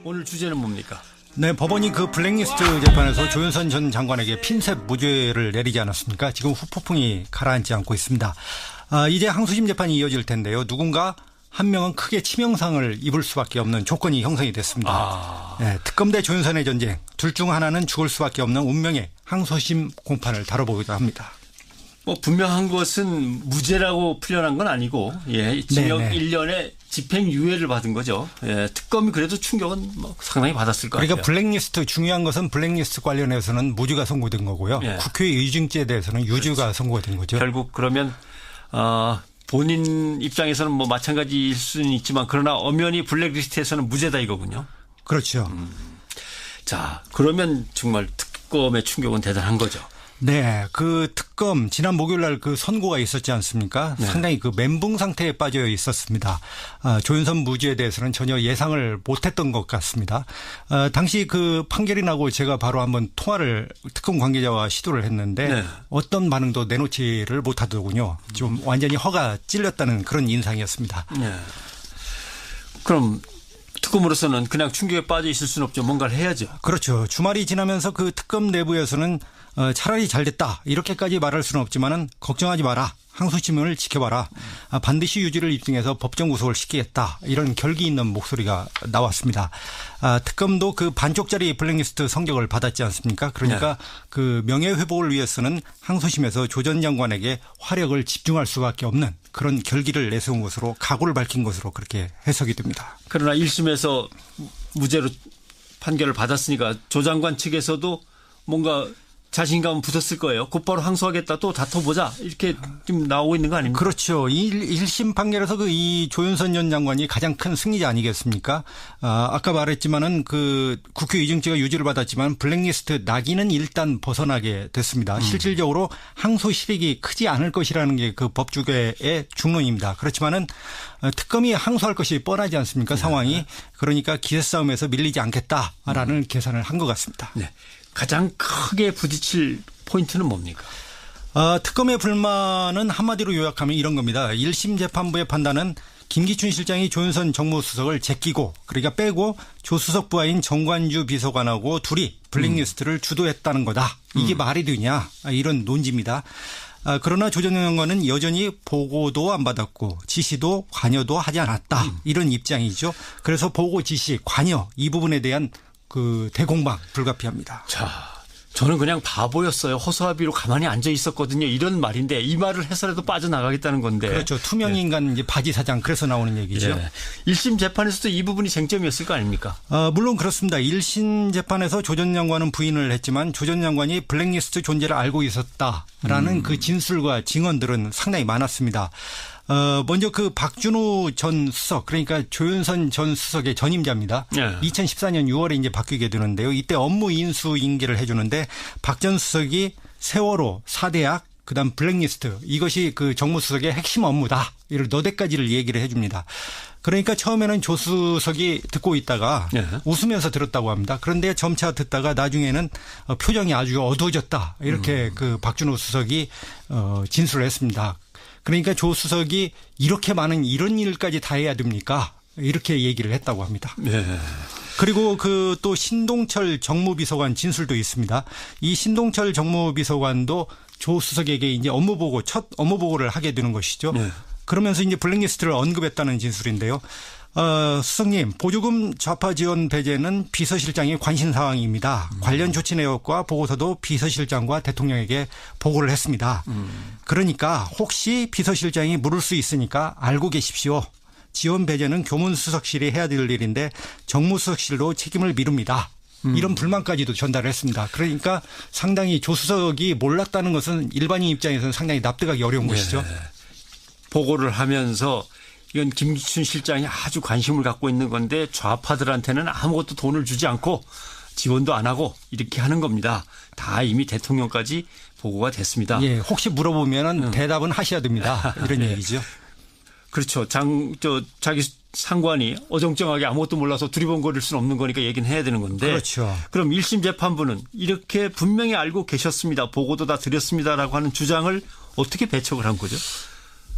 오늘 주제는 뭡니까? 네, 법원이 그 블랙리스트 재판에서 조윤선 전 장관에게 핀셋 무죄를 내리지 않았습니까? 지금 후폭풍이 가라앉지 않고 있습니다. 이제 항소심 재판이 이어질 텐데요. 누군가 한 명은 크게 치명상을 입을 수밖에 없는 조건이 형성이 됐습니다. 네, 특검 대 조윤선의 전쟁. 둘 중 하나는 죽을 수밖에 없는 운명의 항소심 공판을 다뤄보고자 합니다. 뭐 분명한 것은 무죄라고 풀려난 건 아니고, 징역 1년에 집행유예를 받은 거죠. 특검이 그래도 충격은 뭐 상당히 받았을 것 그러니까 같아요. 블랙리스트, 중요한 것은 블랙리스트 관련해서는 무죄가 선고된 거고요. 국회 의중죄에 대해서는 유죄가 선고가 된 거죠. 결국 그러면 본인 입장에서는 뭐 마찬가지일 수는 있지만 그러나 엄연히 블랙리스트에서는 무죄다 이거군요. 그렇죠. 자, 그러면 정말 특검의 충격은 대단한 거죠. 네, 그 특검 지난 목요일 날 그 선고가 있었지 않습니까? 네. 상당히 그 멘붕 상태에 빠져 있었습니다. 조윤선 무죄에 대해서는 전혀 예상을 못했던 것 같습니다. 당시 그 판결이 나고 제가 바로 한번 통화를 특검 관계자와 시도를 했는데 어떤 반응도 내놓지를 못하더군요. 좀 완전히 허가 찔렸다는 그런 인상이었습니다. 네. 그럼 특검으로서는 그냥 충격에 빠져 있을 수는 없죠. 뭔가를 해야죠. 그렇죠. 주말이 지나면서 그 특검 내부에서는 차라리 잘 됐다 이렇게까지 말할 수는 없지만은 걱정하지 마라. 항소심을 지켜봐라. 반드시 유죄를 입증해서 법정 구속을 시키겠다. 이런 결기 있는 목소리가 나왔습니다. 특검도 그 반쪽짜리 블랙리스트 성적을 받았지 않습니까? 그러니까 그 명예회복을 위해서는 항소심에서 조 전 장관에게 화력을 집중할 수밖에 없는 그런 결기를 내세운 것으로 각오를 밝힌 것으로 그렇게 해석이 됩니다. 그러나 1심에서 무죄로 판결을 받았으니까 조 장관 측에서도 뭔가 자신감은 붙었을 거예요. 곧바로 항소하겠다. 또 다퉈보자. 이렇게 좀 나오고 있는 거 아닙니까? 그렇죠. 1심 판결에서 그 이 조윤선 전 장관이 가장 큰 승리자 아니겠습니까? 아까 말했지만은 그 국회 의중죄가 유죄를 받았지만 블랙리스트 낙인은 일단 벗어나게 됐습니다. 실질적으로 항소 실익이 크지 않을 것이라는 게 그 법조계의 중론입니다. 그렇지만은 특검이 항소할 것이 뻔하지 않습니까? 상황이. 그러니까 기세 싸움에서 밀리지 않겠다라는 계산을 한 것 같습니다. 네. 가장 크게 부딪힐 포인트는 뭡니까? 특검의 불만은 한마디로 요약하면 이런 겁니다. 1심 재판부의 판단은 김기춘 실장이 조윤선 정무수석을 제끼고 그러니까 빼고 조 수석 부하인 정관주 비서관하고 둘이 블랙리스트를 주도했다는 거다. 이게 말이 되냐 이런 논지입니다. 그러나 조 전 장관은 여전히 보고도 안 받았고 지시도 관여도 하지 않았다. 이런 입장이죠. 그래서 보고 지시 관여 이 부분에 대한 그 대공방 불가피합니다. 자, 저는 그냥 바보였어요. 허수아비로 가만히 앉아 있었거든요. 이런 말인데 이 말을 해서라도 빠져나가겠다는 건데. 그렇죠. 투명인간 이제 바지 사장 그래서 나오는 얘기죠. 1심 재판에서도 이 부분이 쟁점이었을 거 아닙니까? 물론 그렇습니다. 1심 재판에서 조 전 장관은 부인을 했지만 조 전 장관이 블랙리스트 존재를 알고 있었다라는 그 진술과 증언들은 상당히 많았습니다. 먼저 그 박준호 전 수석 그러니까 조윤선 전 수석의 전임자입니다. 2014년 6월에 이제 바뀌게 되는데요. 이때 업무 인수 인계를 해주는데 박 전 수석이 세월호, 사대약, 그다음 블랙리스트 이것이 그 정무수석의 핵심 업무다. 이를 너댓가지를 얘기를 해줍니다. 그러니까 처음에는 조 수석이 듣고 있다가 웃으면서 들었다고 합니다. 그런데 점차 듣다가 나중에는 표정이 아주 어두워졌다. 이렇게 그 박준호 수석이 진술을 했습니다. 그러니까 조 수석이 이렇게 많은 이런 일까지 다 해야 됩니까? 이렇게 얘기를 했다고 합니다. 그리고 그 또 신동철 정무비서관 진술도 있습니다. 이 신동철 정무비서관도 조 수석에게 이제 첫 업무 보고를 하게 되는 것이죠. 그러면서 이제 블랙리스트를 언급했다는 진술인데요. 수석님, 보조금 좌파 지원 배제는 비서실장의 관심 사항입니다. 관련 조치 내역과 보고서도 비서실장과 대통령에게 보고를 했습니다. 그러니까 혹시 비서실장이 물을 수 있으니까 알고 계십시오. 지원 배제는 교문수석실이 해야 될 일인데 정무수석실로 책임을 미룹니다. 이런 불만까지도 전달을 했습니다. 그러니까 상당히 조 수석이 몰랐다는 것은 일반인 입장에서는 상당히 납득하기 어려운 것이죠. 보고를 하면서 이건 김기춘 실장이 아주 관심을 갖고 있는 건데 좌파들한테는 아무것도 돈을 주지 않고 지원도 안 하고 이렇게 하는 겁니다. 다 이미 대통령까지 보고가 됐습니다. 혹시 물어보면 대답은 하셔야 됩니다. 이런 얘기죠. 그렇죠. 자기 상관이 어정쩡하게 아무것도 몰라서 두리번거릴 수는 없는 거니까 얘기는 해야 되는 건데. 그렇죠. 그럼 1심 재판부는 이렇게 분명히 알고 계셨습니다. 보고도 다 드렸습니다라고 하는 주장을 어떻게 배척을 한 거죠?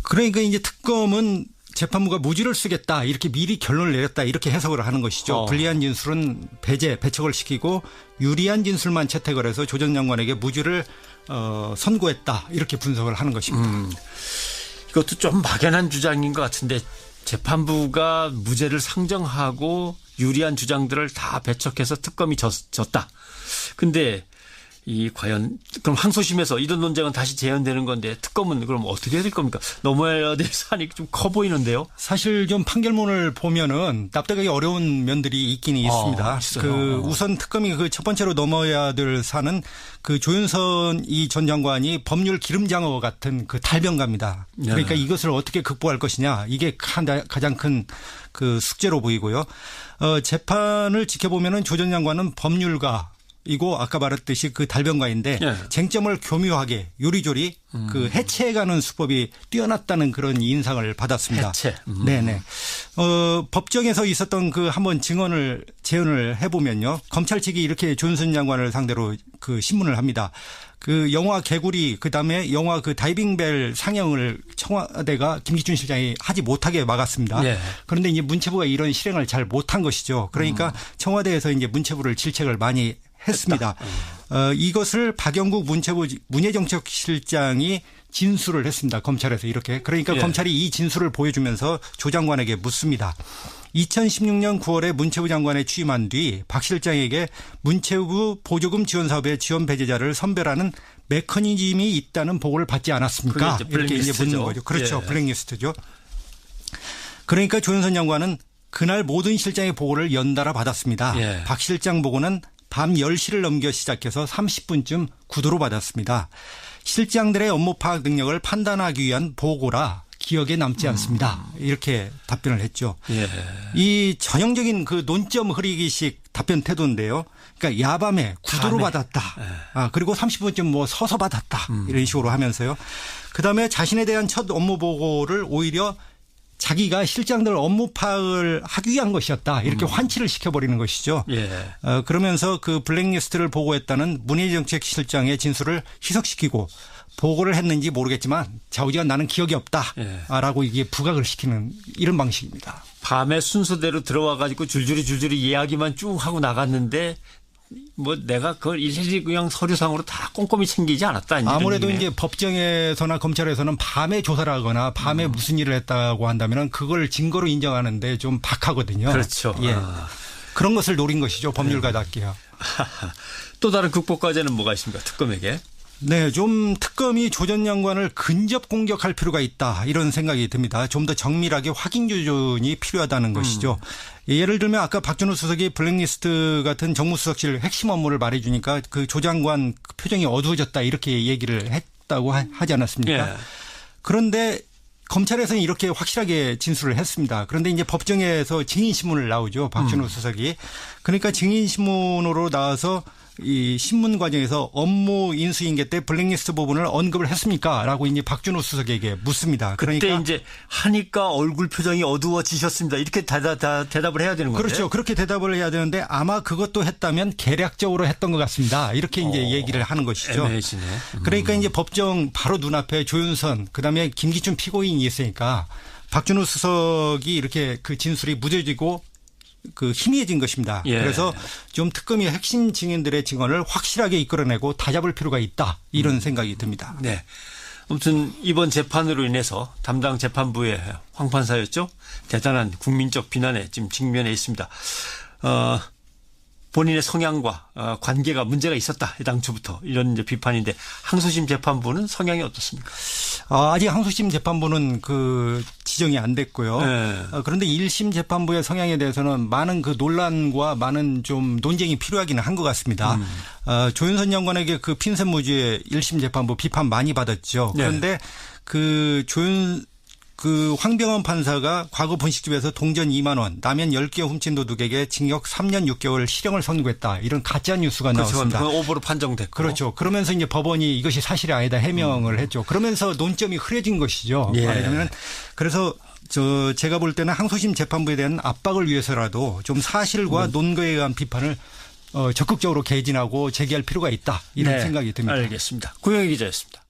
그러니까 이제 특검은 재판부가 무죄를 쓰겠다 이렇게 미리 결론을 내렸다 이렇게 해석을 하는 것이죠. 불리한 진술은 배척을 시키고 유리한 진술만 채택을 해서 조 전 장관에게 무죄를 선고했다 이렇게 분석을 하는 것입니다. 이것도 좀 막연한 주장인 것 같은데 재판부가 무죄를 상정하고 유리한 주장들을 다 배척해서 특검이 졌다. 근데 과연 그럼 항소심에서 이런 논쟁은 다시 재현되는 건데 특검은 그럼 어떻게 해야 될 겁니까? 넘어야 될 사안이 좀 커 보이는데요. 사실 좀 판결문을 보면은 납득하기 어려운 면들이 있긴 있습니다. 우선 특검이 첫 번째로 넘어야 될 사안은 조윤선 전 장관이 법률 기름장어 같은 달변가입니다. 그러니까 이것을 어떻게 극복할 것이냐 이게 가장 큰 숙제로 보이고요. 재판을 지켜보면은 조 전 장관은 법률가 이고 아까 말했듯이 달변가인데 쟁점을 교묘하게 요리조리 해체해가는 수법이 뛰어났다는 그런 인상을 받았습니다. 해체. 네네. 법정에서 있었던 한번 증언을 재현을 해보면요. 검찰 측이 이렇게 조윤선 장관을 상대로 신문을 합니다. 영화 개구리 그다음에 영화 다이빙벨 상영을 청와대가 김기춘 실장이 하지 못하게 막았습니다. 그런데 이제 문체부가 이런 실행을 잘 못한 것이죠. 그러니까 청와대에서 이제 문체부를 질책을 많이 했습니다. 이것을 박영국 문체부 문예정책실장이 진술을 했습니다. 검찰에서 이렇게. 그러니까 검찰이 이 진술을 보여주면서 조 장관에게 묻습니다. 2016년 9월에 문체부 장관에 취임한 뒤 박 실장에게 문체부 보조금 지원 사업의 지원 배제자를 선별하는 메커니즘이 있다는 보고를 받지 않았습니까? 이렇게 이제 묻는 거죠. 그렇죠. 블랙리스트죠. 그러니까 조윤선 장관은 그날 모든 실장의 보고를 연달아 받았습니다. 박 실장 보고는 밤 10시를 넘겨 시작해서 30분쯤 구도로 받았습니다. 실장들의 업무 파악 능력을 판단하기 위한 보고라 기억에 남지 않습니다. 이렇게 답변을 했죠. 이 전형적인 논점 흐리기식 답변 태도인데요. 그러니까 야밤에 구도로 받았다. 그리고 30분쯤 서서 받았다. 이런 식으로 하면서요. 그다음에 자신에 대한 첫 업무 보고를 오히려 자기가 실장들 업무 파악을 하기 위한 것이었다. 이렇게 환치를 시켜버리는 것이죠. 그러면서 블랙리스트를 보고했다는 문예정책실장의 진술을 희석시키고 보고를 했는지 모르겠지만 좌우지간 나는 기억이 없다라고 이게 부각을 시키는 이런 방식입니다. 밤에 순서대로 들어와 가지고 줄줄이 이야기만 쭉 하고 나갔는데 내가 그걸 일일이 그냥 서류상으로 다 꼼꼼히 챙기지 않았다. 아무래도 이제 법정에서나 검찰에서는 밤에 조사를 하거나 밤에 무슨 일을 했다고 한다면 그걸 증거로 인정하는데 좀 박하거든요. 그렇죠. 그런 것을 노린 것이죠. 법률가답게요. 또 다른 극복 과제는 뭐가 있습니까? 특검에게. 네, 좀 특검이 조 전 장관을 근접 공격할 필요가 있다 이런 생각이 듭니다. 좀 더 정밀하게 확인 조준이 필요하다는 것이죠. 예를 들면 아까 박준호 수석이 블랙리스트 같은 정무수석실 핵심 업무를 말해주니까 조 장관 표정이 어두워졌다 이렇게 얘기를 했다고 하지 않았습니까? 그런데 검찰에서는 이렇게 확실하게 진술을 했습니다. 그런데 이제 법정에서 증인신문을 나오죠. 박준호 수석이. 그러니까 증인신문으로 나와서 이 신문 과정에서 업무 인수인계 때 블랙리스트 부분을 언급을 했습니까? 라고 이제 박준호 수석에게 묻습니다. 그러니까 그때 이제 하니까 얼굴 표정이 어두워지셨습니다. 이렇게 대답을 해야 되는 거죠. 그렇죠. 그렇게 대답을 해야 되는데 아마 그것도 했다면 계략적으로 했던 것 같습니다. 이렇게 이제 얘기를 하는 것이죠. 애매해지네. 그러니까 이제 법정 바로 눈앞에 조윤선 그다음에 김기춘 피고인이 있으니까 박준호 수석이 이렇게 진술이 무뎌지고 희미해진 것입니다. 그래서 좀 특검이 핵심 증인들의 증언을 확실하게 이끌어내고 다잡을 필요가 있다. 이런 생각이 듭니다. 네. 아무튼 이번 재판으로 인해서 담당 재판부의 황 판사였죠. 대단한 국민적 비난에 지금 직면해 있습니다. 본인의 성향과 관계가 문제가 있었다. 당초부터 이런 이제 비판인데 항소심 재판부는 성향이 어떻습니까? 아직 항소심 재판부는 지정이 안 됐고요. 그런데 1심 재판부의 성향에 대해서는 많은 논란과 많은 좀 논쟁이 필요하기는 한 것 같습니다. 조윤선 장관에게 핀셋무죄 1심 재판부 비판 많이 받았죠. 그런데 황병헌 판사가 과거 분식집에서 동전 2만 원, 라면 10개 훔친 도둑에게 징역 3년 6개월 실형을 선고했다. 이런 가짜 뉴스가 나왔습니다. 오보로 판정됐고. 그렇죠. 그러면서 이제 법원이 이것이 사실이 아니다 해명을 했죠. 그러면서 논점이 흐려진 것이죠. 말하자면 그래서 제가 볼 때는 항소심 재판부에 대한 압박을 위해서라도 좀 사실과 논거에 의한 비판을 적극적으로 개진하고 제기할 필요가 있다. 이런 생각이 듭니다. 알겠습니다. 구영희 기자였습니다.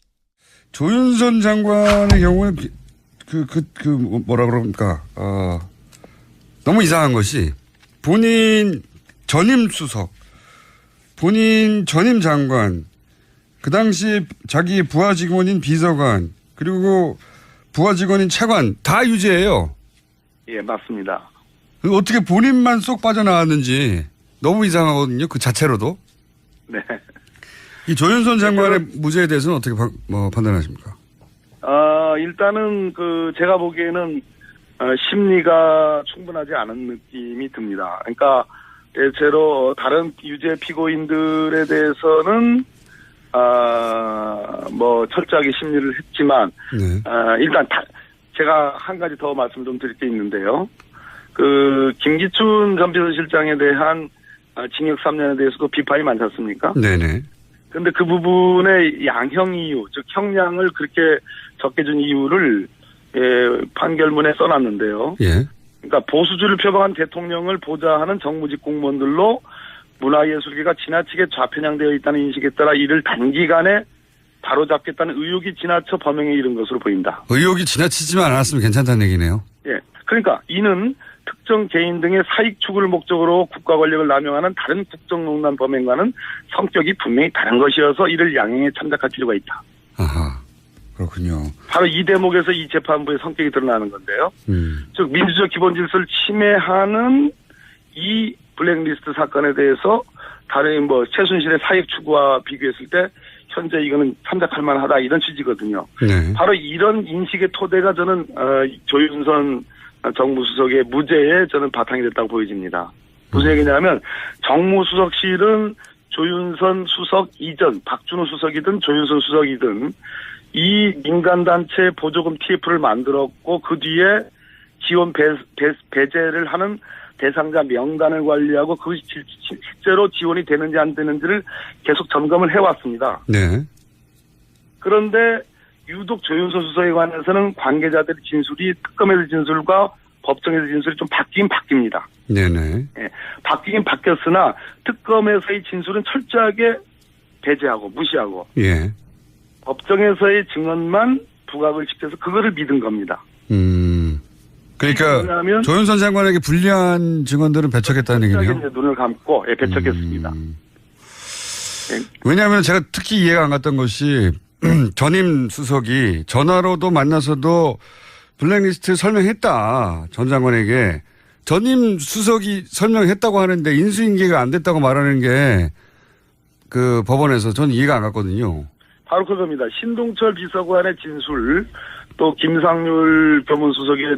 조윤선 장관의 경우는 뭐라 그럽니까? 너무 이상한 것이 본인 전임 수석, 본인 전임 장관, 그 당시 자기 부하 직원인 비서관, 그리고 부하 직원인 차관 다 유죄예요. 예, 맞습니다. 어떻게 본인만 쏙 빠져나왔는지 너무 이상하거든요. 그 자체로도. 네. 이 조윤선 장관의 무죄에 대해서는 어떻게 판단하십니까? 일단은 제가 보기에는 심리가 충분하지 않은 느낌이 듭니다. 그러니까 대체로 다른 유죄 피고인들에 대해서는 철저하게 심리를 했지만 네. 일단 제가 한 가지 더 말씀 좀 드릴 게 있는데요. 김기춘 전 비서실장에 대한 징역 3년에 대해서도 비판이 많지 않습니까? 네네. 근데 그 부분의 양형 이유, 즉 형량을 그렇게 적게 준 이유를 판결문에 써놨는데요. 예. 그러니까 보수주의를 표방한 대통령을 보좌하는 정무직 공무원들로 문화예술계가 지나치게 좌편향되어 있다는 인식에 따라 이를 단기간에 바로잡겠다는 의혹이 지나쳐 범행에 이른 것으로 보인다. 의혹이 지나치지만 않았으면 괜찮다는 얘기네요. 예. 그러니까 이는 특정 개인 등의 사익 추구를 목적으로 국가 권력을 남용하는 다른 국정농단 범행과는 성격이 분명히 다른 것이어서 이를 양형에 참작할 필요가 있다. 아하. 그렇군요. 바로 이 대목에서 이 재판부의 성격이 드러나는 건데요. 즉 민주적 기본 질서를 침해하는 이 블랙리스트 사건에 대해서 다른 최순실의 사익 추구와 비교했을 때 현재 이거는 참작할 만하다 이런 취지거든요. 네. 바로 이런 인식의 토대가 저는 조윤선 정무수석의 무죄에 저는 바탕이 됐다고 보여집니다. 무슨 얘기냐면 정무수석실은 조윤선 수석 이전 박준호 수석이든 조윤선 수석이든 이 민간단체 보조금 TF를 만들었고 그 뒤에 지원 배제를 하는 대상자 명단을 관리하고 그것이 실제로 지원이 되는지 안 되는지를 계속 점검을 해왔습니다. 네. 그런데 유독 조윤선 수석에 관해서는 관계자들의 진술이 특검에서 진술과 법정에서 진술이 좀 바뀌긴 바뀝니다. 네네. 예, 바뀌긴 바뀌었으나 특검에서의 진술은 철저하게 배제하고 무시하고 예. 법정에서의 증언만 부각을 시켜서 그거를 믿은 겁니다. 그러니까 왜냐하면 조윤선 장관에게 불리한 증언들은 배척했다는 얘기네요. 이제 눈을 감고 배척했습니다. 왜냐하면 제가 특히 이해가 안 갔던 것이 전임 수석이 전화로도 만나서도 블랙리스트 설명했다. 전 장관에게. 전임 수석이 설명했다고 하는데 인수인계가 안 됐다고 말하는 게 그 법원에서 전 이해가 안 갔거든요. 바로 그겁니다. 신동철 비서관의 진술, 또 김상률 교문수석의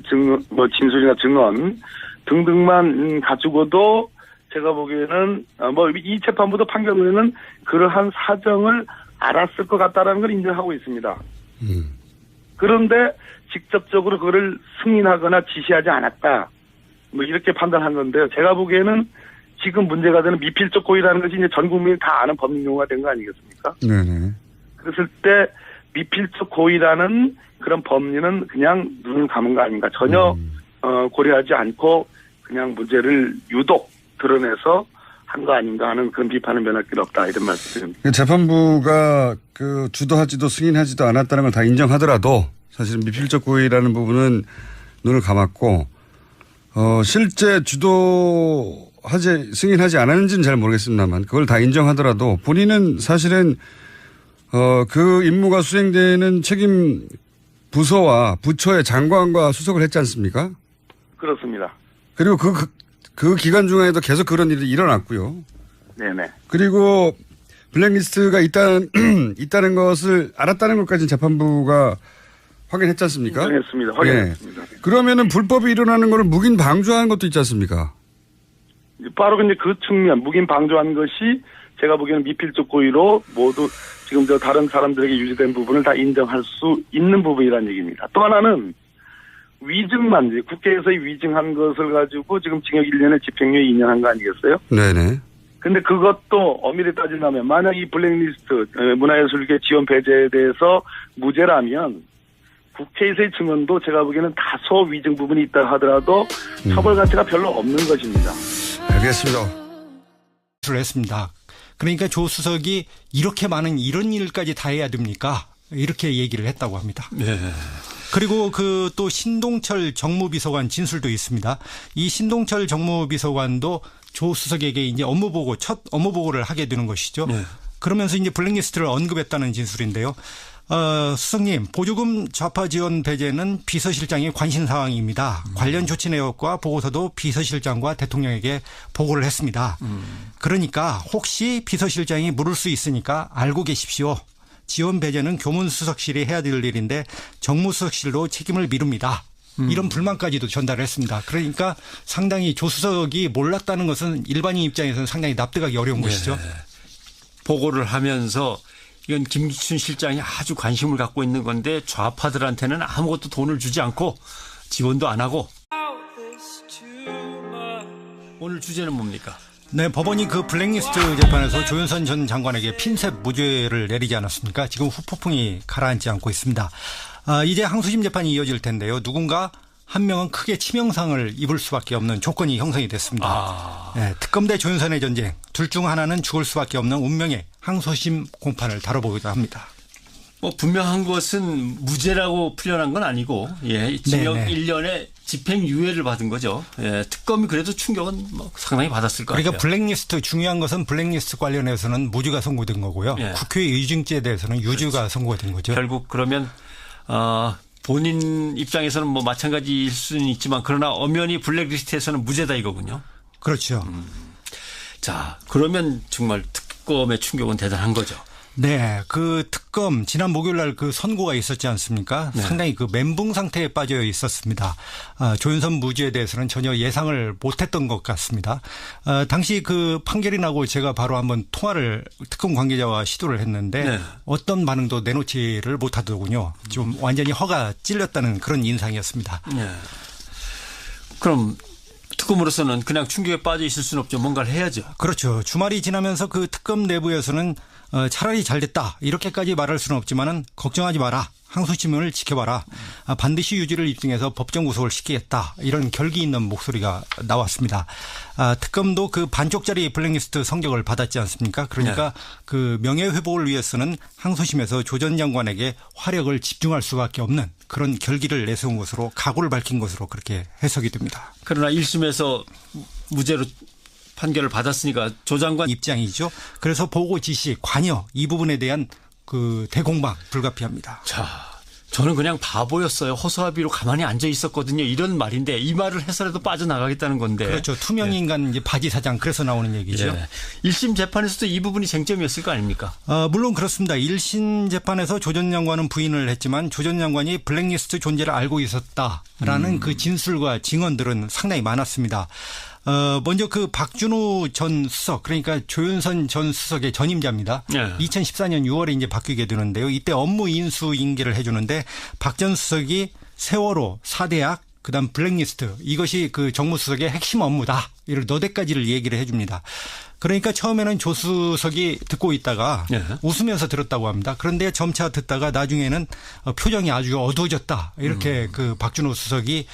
진술이나 증언 등등만 가지고도 제가 보기에는 이 재판부도 판결문에는 그러한 사정을 알았을 것 같다라는 걸 인정하고 있습니다. 그런데 직접적으로 그거를 승인하거나 지시하지 않았다. 이렇게 판단한 건데요. 제가 보기에는 지금 문제가 되는 미필적 고의라는 것이 이제 전 국민이 다 아는 법률 용어가 된 거 아니겠습니까? 네네. 그랬을 때 미필적 고의라는 그런 법리는 그냥 눈을 감은 거 아닌가. 전혀 고려하지 않고 그냥 문제를 유독 드러내서 한 거 아닌가 하는 그런 비판은 면할 길 없다 이런 말씀드립니다. 재판부가 주도하지도 승인하지도 않았다는 걸 다 인정하더라도 사실은 미필적 고의라는 부분은 눈을 감았고 실제 승인하지 않았는지는 잘 모르겠습니다만 그걸 다 인정하더라도 본인은 사실은 그 임무가 수행되는 책임 부서와 부처의 장관과 수석을 했지 않습니까? 그렇습니다. 그리고 그 기간 중에도 계속 그런 일이 일어났고요. 네네. 그리고 블랙리스트가 있다는 것을 알았다는 것까지는 재판부가 확인했지 않습니까? 확인했습니다. 네. 그러면은 불법이 일어나는 것을 묵인 방조하는 것도 있지 않습니까? 바로 근데 그 측면, 묵인 방조한 것이 제가 보기에는 미필적 고의로 모두 지금 다른 사람들에게 유지된 부분을 다 인정할 수 있는 부분이라는 얘기입니다. 또 하나는 위증만, 국회에서의 위증한 것을 가지고 지금 징역 1년에 집행유예 2년 한 거 아니겠어요? 네네. 근데 그것도 엄밀히 따지자면 만약 이 블랙리스트 문화예술계 지원 배제에 대해서 무죄라면 국회에서의 증언도 제가 보기에는 다소 위증 부분이 있다 하더라도 처벌 가치가 별로 없는 것입니다. 알겠습니다. 했습니다. 그러니까 조 수석이 이렇게 많은 이런 일까지 다 해야 됩니까? 이렇게 얘기를 했다고 합니다. 네. 그리고 그 또 신동철 정무비서관 진술도 있습니다. 이 신동철 정무비서관도 조 수석에게 이제 첫 업무 보고를 하게 되는 것이죠. 네. 그러면서 이제 블랙리스트를 언급했다는 진술인데요. 수석님, 보조금 좌파 지원 배제는 비서실장의 관심 사항입니다. 관련 조치 내역과 보고서도 비서실장과 대통령에게 보고를 했습니다. 그러니까 혹시 비서실장이 물을 수 있으니까 알고 계십시오. 지원 배제는 교문수석실이 해야 될 일인데 정무수석실로 책임을 미룹니다. 이런 불만까지도 전달을 했습니다. 그러니까 상당히 조 수석이 몰랐다는 것은 일반인 입장에서는 상당히 납득하기 어려운 것이죠. 보고를 하면서 이건 김기춘 실장이 아주 관심을 갖고 있는 건데 좌파들한테는 아무것도 돈을 주지 않고 지원도 안 하고. 오늘 주제는 뭡니까? 네, 법원이 그 블랙리스트 재판에서 조윤선 전 장관에게 핀셋 무죄를 내리지 않았습니까? 지금 후폭풍이 가라앉지 않고 있습니다. 이제 항소심 재판이 이어질 텐데요. 누군가 한 명은 크게 치명상을 입을 수밖에 없는 조건이 형성이 됐습니다. 네, 특검 대 조윤선의 전쟁. 둘 중 하나는 죽을 수밖에 없는 운명의 항소심 공판을 다뤄보기도 합니다. 뭐 분명한 것은 무죄라고 풀려난 건 아니고, 징역 1년에 집행유예를 받은 거죠. 특검이 그래도 충격은 뭐 상당히 받았을 것 그러니까 같아요. 블랙리스트, 중요한 것은 블랙리스트 관련해서는 무죄가 선고된 거고요. 국회 의중죄에 대해서는 유죄가 선고가 된 거죠. 결국 그러면 본인 입장에서는 뭐 마찬가지일 수는 있지만 그러나 엄연히 블랙리스트에서는 무죄다 이거군요. 그렇죠. 자, 그러면 정말 특검의 충격은 대단한 거죠. 네, 그 특검 지난 목요일 날 그 선고가 있었지 않습니까? 네. 상당히 그 멘붕 상태에 빠져 있었습니다. 조윤선 무죄에 대해서는 전혀 예상을 못했던 것 같습니다. 당시 그 판결이 나고 제가 바로 한번 통화를 특검 관계자와 시도를 했는데 네. 어떤 반응도 내놓지를 못하더군요. 좀 완전히 허가 찔렸다는 그런 인상이었습니다. 네. 그럼 특검으로서는 그냥 충격에 빠져 있을 수는 없죠. 뭔가를 해야죠. 그렇죠. 주말이 지나면서 그 특검 내부에서는 차라리 잘 됐다 이렇게까지 말할 수는 없지만은 걱정하지 마라. 항소심을 지켜봐라. 반드시 유죄를 입증해서 법정 구속을 시키겠다. 이런 결기 있는 목소리가 나왔습니다. 특검도 그 반쪽짜리 블랙리스트 성적을 받았지 않습니까? 그러니까 그 명예회복을 위해서는 항소심에서 조 전 장관에게 화력을 집중할 수밖에 없는 그런 결기를 내세운 것으로 각오를 밝힌 것으로 그렇게 해석이 됩니다. 그러나 1심에서 무죄로 판결을 받았으니까 조 장관 입장이죠. 그래서 보고 지시, 관여 이 부분에 대한 그 대공방 불가피합니다. 자, 저는 그냥 바보였어요. 허수아비로 가만히 앉아 있었거든요. 이런 말인데 이 말을 해서라도 빠져나가겠다는 건데. 그렇죠. 투명 인간 이제 바지 사장 그래서 나오는 얘기죠. 1심 재판에서도 이 부분이 쟁점이었을 거 아닙니까? 물론 그렇습니다. 1심 재판에서 조 전 장관은 부인을 했지만 조 전 장관이 블랙리스트 존재를 알고 있었다라는 그 진술과 증언들은 상당히 많았습니다. 먼저 그 박준호 전 수석, 그러니까 조윤선 전 수석의 전임자입니다. 2014년 6월에 이제 바뀌게 되는데요. 이때 업무 인수 인계를 해주는데 박 전 수석이 세월호, 사대학, 그다음 블랙리스트 이것이 그 정무수석의 핵심 업무다. 이런 너댓 가지를 얘기를 해줍니다. 그러니까 처음에는 조 수석이 듣고 있다가 웃으면서 들었다고 합니다. 그런데 점차 듣다가 나중에는 표정이 아주 어두워졌다. 이렇게 그 박준호 수석이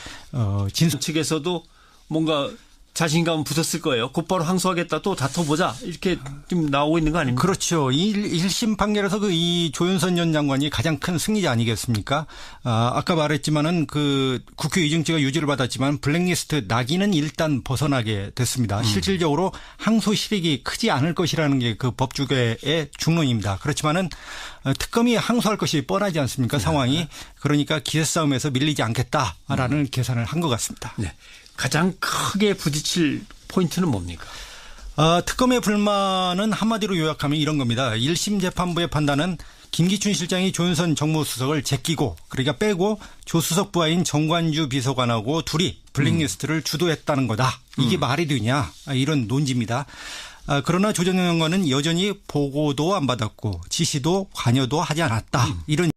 진술 측에서도 뭔가 자신감은 붙었을 거예요. 곧바로 항소하겠다. 또 다퉈보자. 이렇게 좀 나오고 있는 거 아닙니까? 그렇죠. 1심 판결에서 그 이 조윤선 전 장관이 가장 큰 승리자 아니겠습니까? 아까 말했지만은 그 국회 의증죄가 유죄를 받았지만 블랙리스트 낙인은 일단 벗어나게 됐습니다. 실질적으로 항소 실익이 크지 않을 것이라는 게 그 법조계의 중론입니다. 그렇지만은 특검이 항소할 것이 뻔하지 않습니까? 상황이. 그러니까 기세 싸움에서 밀리지 않겠다라는 계산을 한 것 같습니다. 네. 가장 크게 부딪힐 포인트는 뭡니까? 특검의 불만은 한마디로 요약하면 이런 겁니다. 1심 재판부의 판단은 김기춘 실장이 조윤선 정무수석을 제끼고 그러니까 빼고 조수석 부하인 정관주 비서관하고 둘이 블랙리스트를 주도했다는 거다. 이게 말이 되냐 이런 논지입니다. 그러나 조 전 장관은 여전히 보고도 안 받았고 지시도 관여도 하지 않았다. 이런